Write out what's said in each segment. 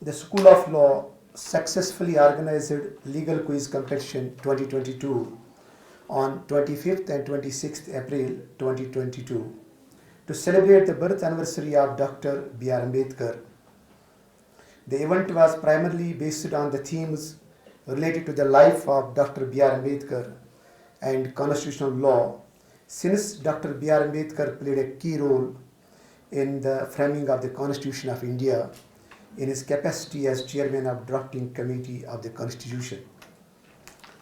The School of Law successfully organized Legal Quiz Competition 2022 on 25th and 26th April 2022 to celebrate the birth anniversary of Dr. B.R. Ambedkar. The event was primarily based on the themes related to the life of Dr. B.R. Ambedkar and constitutional law, since Dr. B.R. Ambedkar played a key role in the framing of the Constitution of India in his capacity as chairman of drafting committee of the Constitution.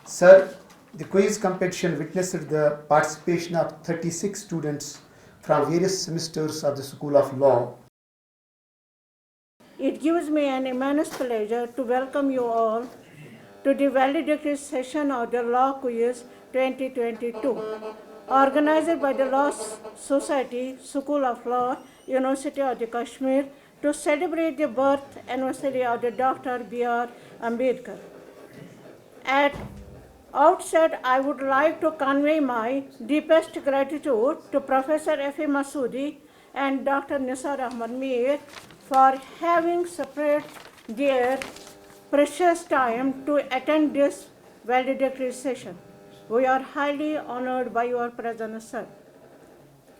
Sir, the quiz competition witnessed the participation of 36 students from various semesters of the School of Law. It gives me an immense pleasure to welcome you all to the valedictory session of the Law Quiz 2022, organized by the Law Society, School of Law, University of the Kashmir, to celebrate the birth anniversary of the Dr. B.R. Ambedkar. At outset, I would like to convey my deepest gratitude to Professor F.A. Masoodi and Dr. Nisar Ahmad Mir for having spared their precious time to attend this valedictory session. We are highly honored by your presence, sir.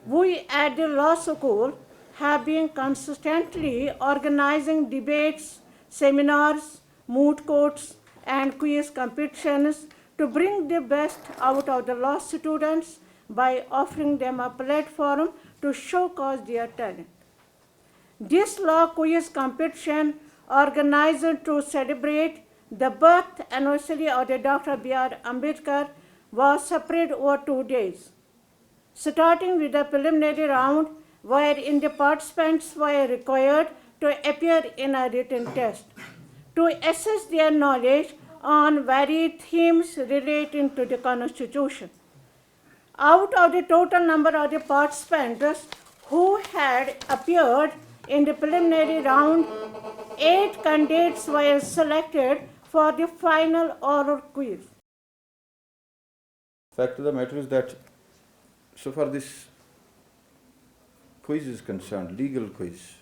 We at the Law School have been consistently organizing debates, seminars, moot courts, and quiz competitions to bring the best out of the law students by offering them a platform to showcase their talent. This law quiz competition, organized to celebrate the birth anniversary of the Dr. B.R. Ambedkar, was spread over 2 days, starting with the preliminary round, wherein the participants were required to appear in a written test to assess their knowledge on varied themes relating to the Constitution. Out of the total number of the participants who had appeared in the preliminary round, 8 candidates were selected for the final oral quiz. Fact of the matter is that so far this quiz is concerned, legal quiz,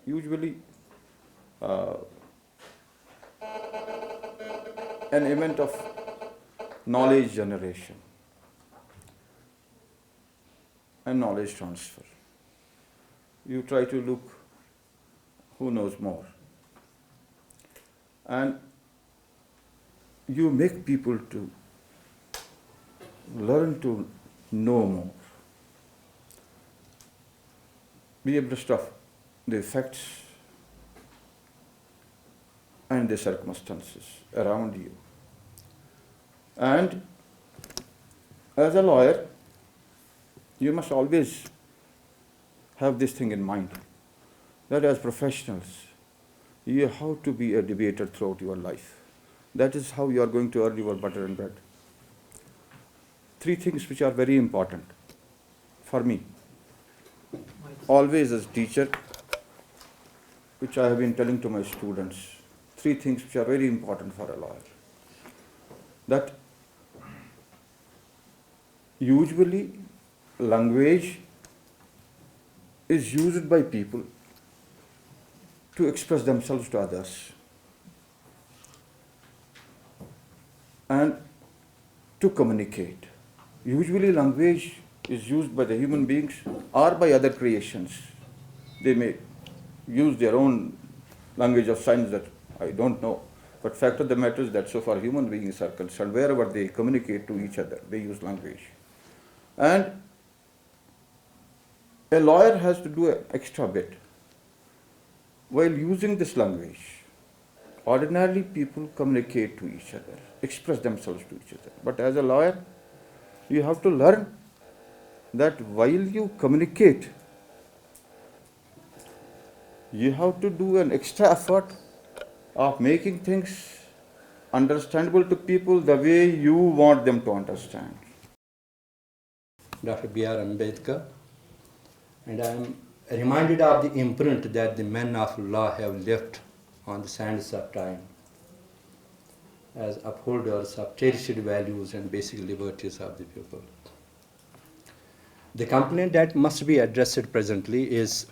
usually an event of knowledge generation and knowledge transfer. You try to look who knows more, and you make people to learn to know more, be abreast of the facts and the circumstances around you. And as a lawyer, you must always have this thing in mind, that as professionals, you have to be a debater throughout your life. That is how you are going to earn your butter and bread. 3 things which are very important for me, always as teacher, which I have been telling to my students, 3 things which are very important for a lawyer. That usually language is used by people to express themselves to others and to communicate. Usually language is used by the human beings or by other creations. They may use their own language of signs that I don't know. But fact of the matter is that so far human beings are concerned, wherever they communicate to each other, they use language. And a lawyer has to do an extra bit. While using this language, ordinarily people communicate to each other, express themselves to each other. But as a lawyer, you have to learn that while you communicate, you have to do an extra effort of making things understandable to people the way you want them to understand. Dr. B.R. Ambedkar, and I am reminded of the imprint that the men of law have left on the sands of time as upholders of cherished values and basic liberties of the people. The complaint that must be addressed presently is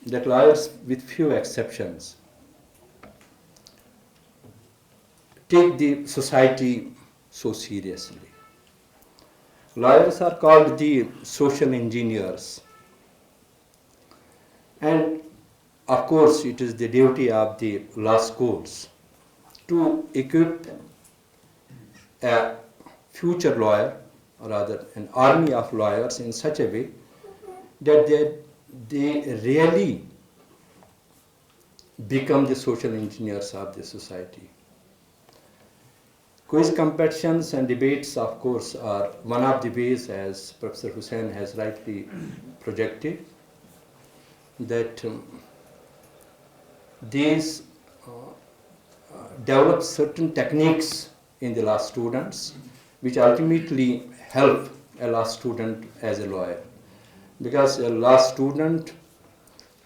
that lawyers, with few exceptions, take the society so seriously. Lawyers are called the social engineers. And of course, it is the duty of the law schools to equip a future lawyer, or rather an army of lawyers, in such a way that they really become the social engineers of the society. Quiz competitions and debates, of course, are one of the ways, as Professor Hussain has rightly projected, that these develop certain techniques in the law students which ultimately help a law student as a lawyer. Because a law student,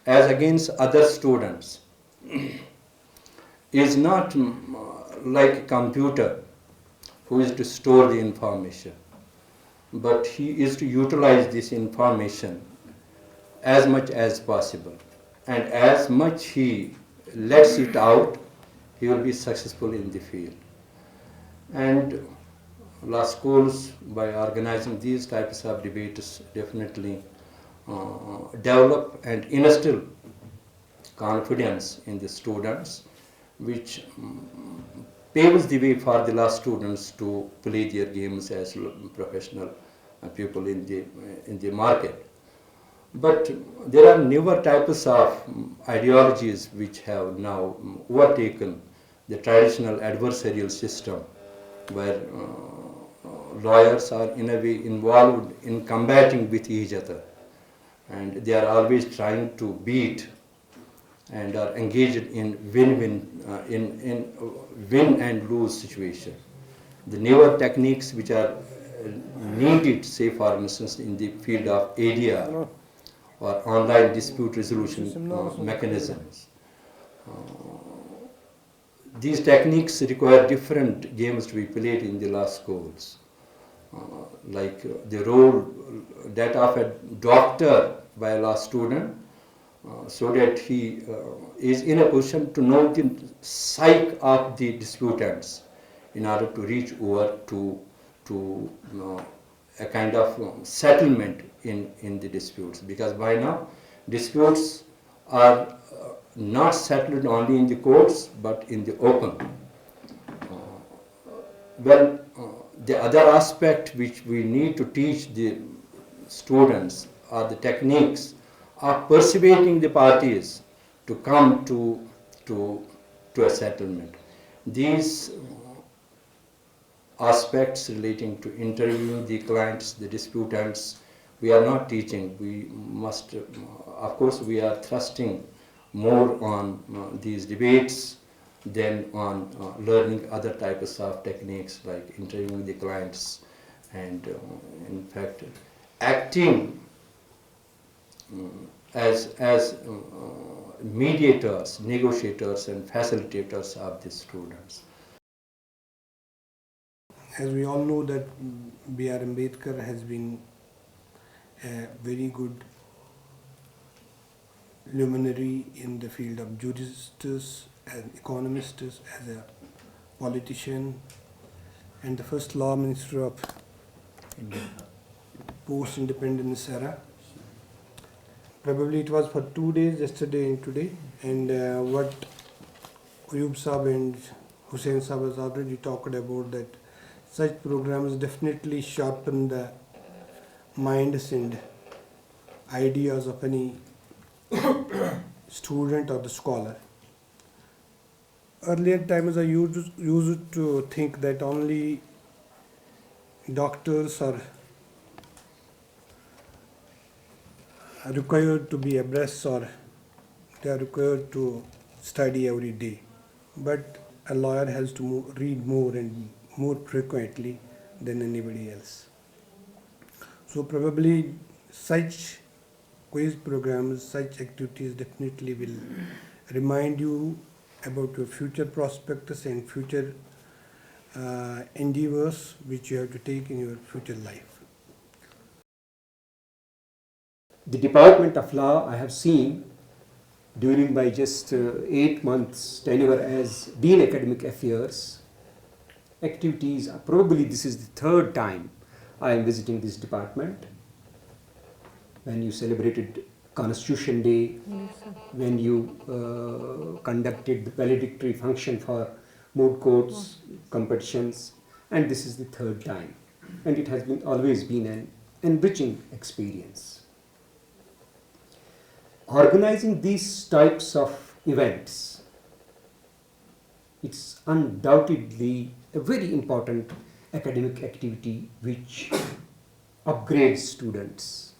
as against other students, is not like a computer who is to store the information, but he is to utilize this information as much as possible. And as much he lets it out, he will be successful in the field. And law schools, by organizing these types of debates, definitely develop and instill confidence in the students, which paves the way for the law students to play their games as professional people in the market. But there are newer types of ideologies which have now overtaken the traditional adversarial system, where lawyers are in a way involved in combating with each other, and they are always trying to beat and are engaged in in win and lose situation. The newer techniques which are needed, say for instance, in the field of ADR or online dispute resolution mechanisms. These techniques require different games to be played in the law schools, like the role that of a doctor by a law student, so that he is in a position to know the psyche of the disputants in order to reach over to a kind of settlement in the disputes. Because by now, disputes are not settled only in the courts, but in the open. The other aspect which we need to teach the students are the techniques of persuading the parties to come to a settlement. These aspects relating to interviewing the clients, the disputants, we are not teaching. We must, of course, we are thrusting more on these debates than on learning other types of techniques like interviewing the clients and, in fact, acting as mediators, negotiators, and facilitators of the students. As we all know that B.R. Ambedkar has been a very good luminary in the field of jurists and economists, as a politician, and the first law minister of post-independence era. Probably it was for 2 days, yesterday and today, and what Ayub Saab and Hussain Saab has already talked about, that such programs definitely sharpen the minds and ideas of any student or the scholar. Earlier times I used to think that only doctors are required to be abreast, or they are required to study every day. But a lawyer has to read more and more frequently than anybody else. So probably such quiz programs, such activities definitely will remind you about your future prospects and future endeavors which you have to take in your future life. The Department of Law, I have seen during my just 8 months tenure as Dean Academic Affairs, activities, probably this is the third time I am visiting this department. When you celebrated Constitution Day, when you conducted the valedictory function for moot courts, competitions, and this is the third time. And it has always been an enriching experience. Organizing these types of events, it's undoubtedly a very important academic activity which upgrades students,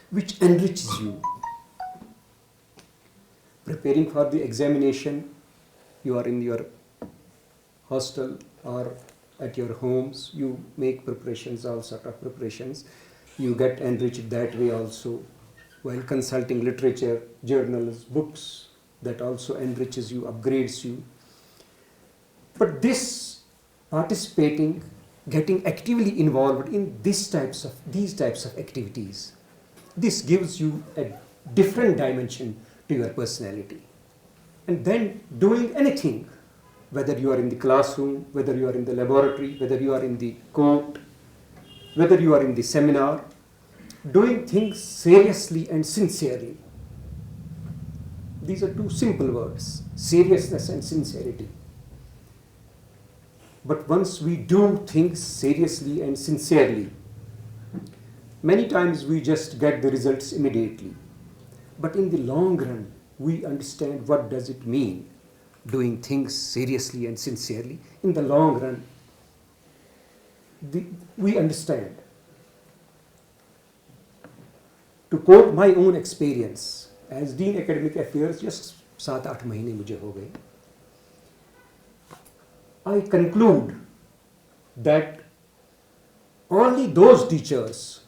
which enriches you. Preparing for the examination, you are in your hostel or at your homes, you make preparations, all sort of preparations. You get enriched that way also. While consulting literature, journals, books, that also enriches you, upgrades you. But this participating, getting actively involved in these types of activities, this gives you a different dimension to your personality. And then doing anything, whether you are in the classroom, whether you are in the laboratory, whether you are in the court, whether you are in the seminar, doing things seriously and sincerely. These are two simple words, seriousness and sincerity. But once we do things seriously and sincerely, many times we just get the results immediately. But in the long run, we understand what does it mean, doing things seriously and sincerely. In the long run, we understand. To quote my own experience, as Dean Academic Affairs, just 7-8 महीने मुझे हो गए, I conclude that only those teachers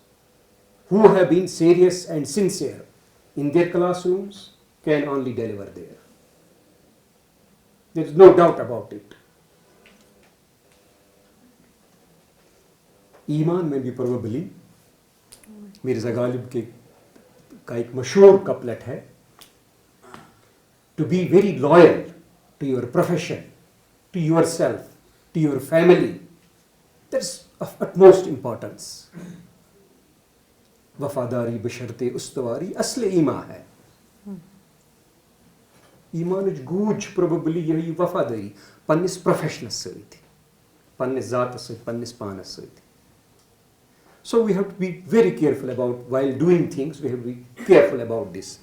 who have been serious and sincere in their classrooms can only deliver there. There is no doubt about it. ईमान में भी probably Mirza Ghalib का एक मशहूर couplet है, to be very loyal to your profession, to yourself, to your family, that's of utmost importance. वफादारी बशर्ते उस्तवारी असले ईमा है. ईमानुज गूज probably यही वफादारी पन्निस professional सविति, पन्निस ज़ात सविति, पन्निस पानस सविति. So we have to be very careful about, while doing things, we have to be careful about this.